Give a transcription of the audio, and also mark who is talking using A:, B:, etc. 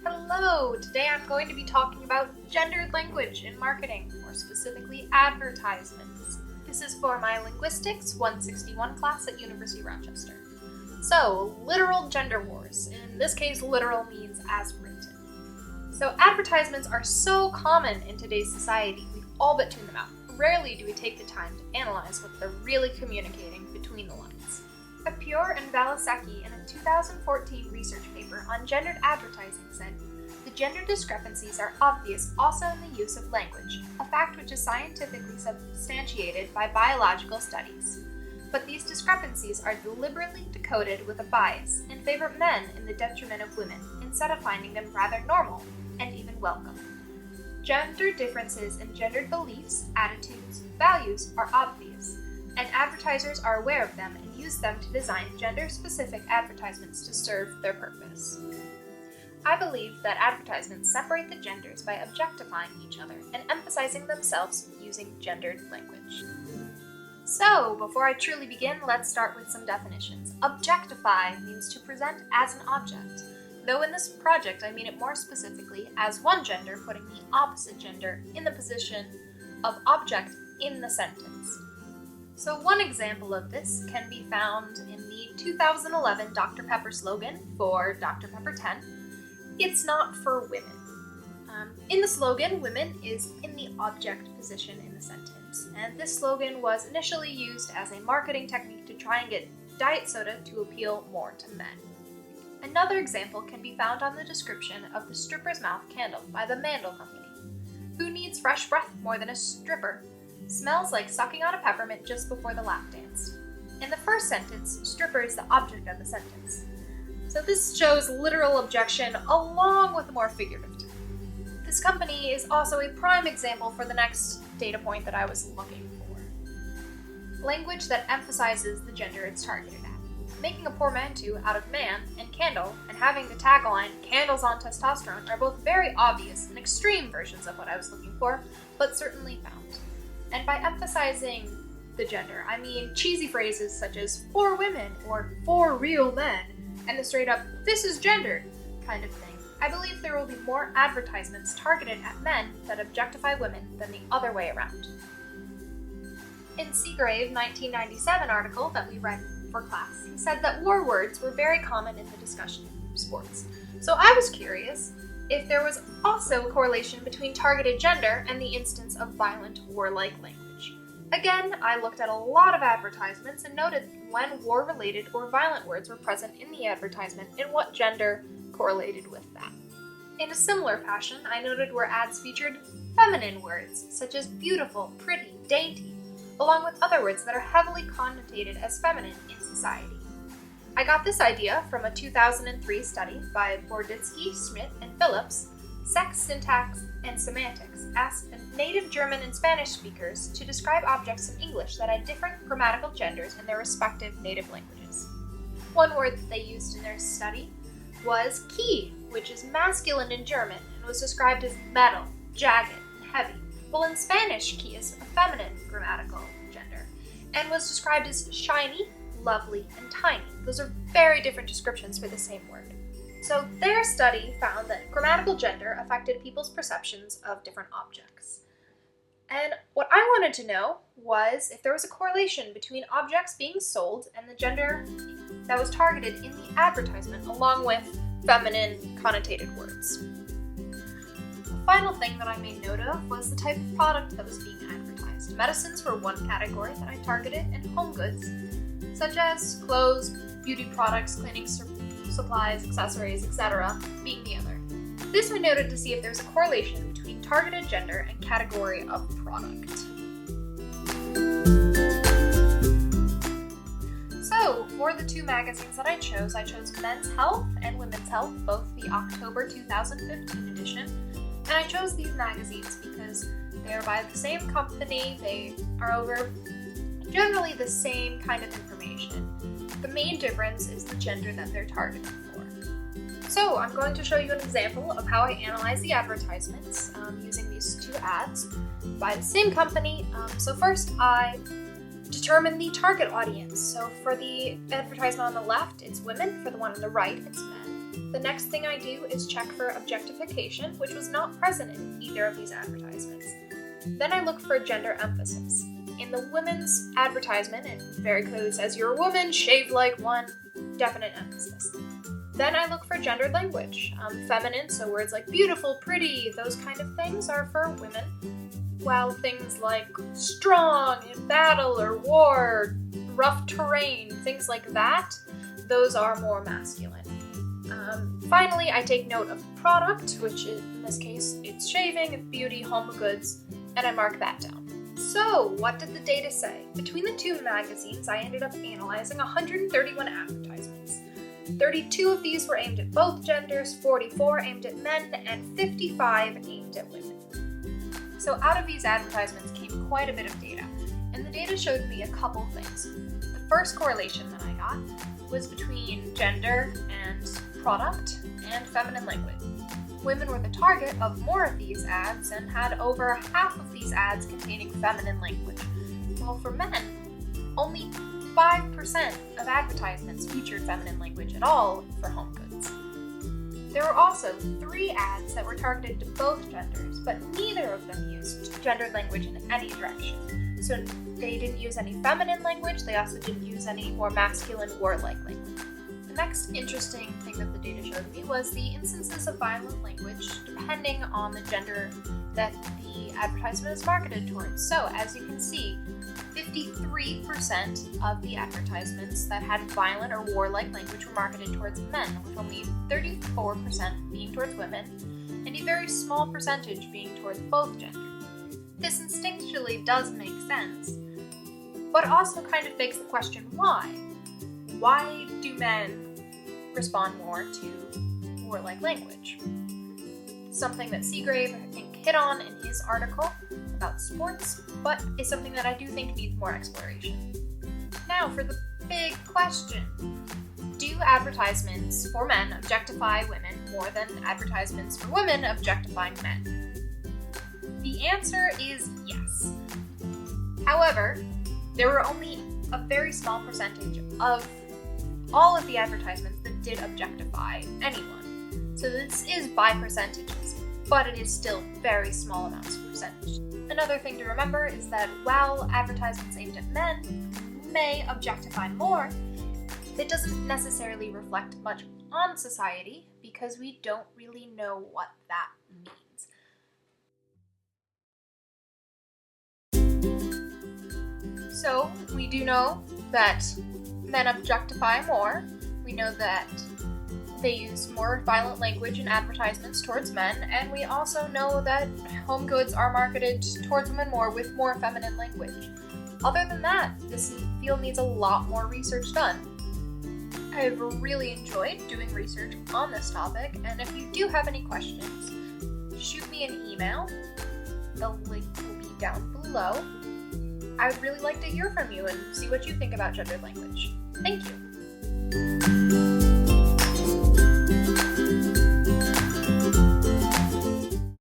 A: Hello! Today I'm going to be talking about gendered language in marketing, more specifically advertisements. This is for my Linguistics 161 class at University of Rochester. So, literal gender wars. In this case, literal means as written. So advertisements are so common in today's society, we all but tune them out. Rarely do we take the time to analyze what they're really communicating between the lines. Apure and Valasecki in a 2014 research paper on gendered advertising said, "The gender discrepancies are obvious also in the use of language, a fact which is scientifically substantiated by biological studies. But these discrepancies are deliberately decoded with a bias in favor of men in the detriment of women, instead of finding them rather normal and even welcome. Gender differences in gendered beliefs, attitudes, values are obvious, and advertisers are aware of them and use them to design gender-specific advertisements to serve their purpose." I believe that advertisements separate the genders by objectifying each other and emphasizing themselves using gendered language. So, before I truly begin, let's start with some definitions. Objectify means to present as an object, though in this project I mean it more specifically as one gender putting the opposite gender in the position of object in the sentence. So one example of this can be found in the 2011 Dr. Pepper slogan for Dr. Pepper 10, "It's not for women." In the slogan, women is in the object position in the sentence, and this slogan was initially used as a marketing technique to try and get diet soda to appeal more to men. Another example can be found on the description of the stripper's mouth candle by the Mandel Company. "Who needs fresh breath more than a stripper? Smells like sucking on a peppermint just before the lap dance." In the first sentence, stripper is the object of the sentence. So this shows literal objection along with a more figurative type. This company is also a prime example for the next data point that I was looking for. Language that emphasizes the gender it's targeted at. Making a portmanteau out of man and candle and having the tagline, "Candles on testosterone," are both very obvious and extreme versions of what I was looking for, but certainly found. And by emphasizing the gender, I mean cheesy phrases such as "for women" or "for real men," and the straight up "this is gendered" kind of thing. I believe there will be more advertisements targeted at men that objectify women than the other way around. In Seagrave 1997 article that we read for class, he said that war words were very common in the discussion of sports. So I was curious if there was also a correlation between targeted gender and the instance of violent war-like language. Again, I looked at a lot of advertisements and noted when war-related or violent words were present in the advertisement and what gender correlated with that. In a similar fashion, I noted where ads featured feminine words, such as beautiful, pretty, dainty, along with other words that are heavily connotated as feminine in society. I got this idea from a 2003 study by Borditsky, Schmidt, and Phillips, "Sex, Syntax, and Semantics," asked native German and Spanish speakers to describe objects in English that had different grammatical genders in their respective native languages. One word that they used in their study was key, which is masculine in German and was described as metal, jagged, and heavy, while in Spanish key is a feminine grammatical gender and was described as shiny, lovely, and tiny. Those are very different descriptions for the same word. So their study found that grammatical gender affected people's perceptions of different objects. And what I wanted to know was if there was a correlation between objects being sold and the gender that was targeted in the advertisement, along with feminine connotated words. The final thing that I made note of was the type of product that was being advertised. Medicines were one category that I targeted, and home goods, such as clothes, beauty products, cleaning supplies, accessories, etc., being the other. This I noted to see if there's a correlation between targeted gender and category of product. So, for the two magazines that I chose Men's Health and Women's Health, both the October 2015 edition, and I chose these magazines because they're by the same company, they are over generally the same kind of information. The main difference is the gender that they're targeted for. So I'm going to show you an example of how I analyze the advertisements using these two ads by the same company. So first I determine the target audience. So for the advertisement on the left, it's women. For the one on the right, it's men. The next thing I do is check for objectification, which was not present in either of these advertisements. Then I look for gender emphasis. In the women's advertisement, it very clearly says, "You're a woman, shave like one," definite emphasis. Then I look for gendered language. Feminine, so words like beautiful, pretty, those kind of things are for women, while things like strong, in battle or war, rough terrain, things like that, those are more masculine. Finally, I take note of the product, which is, in this case, it's shaving, beauty, home goods, and I mark that down. So, what did the data say? Between the two magazines, I ended up analyzing 131 advertisements. 32 of these were aimed at both genders, 44 aimed at men, and 55 aimed at women. So out of these advertisements came quite a bit of data, and the data showed me a couple things. The first correlation that I got was between gender and product and feminine language. Women were the target of more of these ads and had over half of these ads containing feminine language, while for men, only 5% of advertisements featured feminine language at all for home goods. There were also 3 ads that were targeted to both genders, but neither of them used gendered language in any direction. So they didn't use any feminine language, they also didn't use any more masculine warlike language. The next interesting thing that the data showed me was the instances of violent language depending on the gender that the advertisement is marketed towards. So as you can see, 53% of the advertisements that had violent or warlike language were marketed towards men, with only 34% being towards women, and a very small percentage being towards both genders. This instinctually does make sense, but also kind of begs the question, why? Why do men respond more to warlike language? Something that Seagrave, I think, hit on in his article about sports, but is something that I do think needs more exploration. Now for the big question. Do advertisements for men objectify women more than advertisements for women objectifying men? The answer is yes. However, there were only a very small percentage of all of the advertisements that did objectify anyone. So this is by percentages, but it is still very small amounts of percentage. Another thing to remember is that while advertisements aimed at men may objectify more, it doesn't necessarily reflect much on society because we don't really know what that means. So we do know that men objectify more. We know that they use more violent language in advertisements towards men, and we also know that home goods are marketed towards women more with more feminine language. Other than that, this field needs a lot more research done. I've really enjoyed doing research on this topic, and if you do have any questions, shoot me an email. The link will be down below. I would really like to hear from you and see what you think about gendered language. Thank you.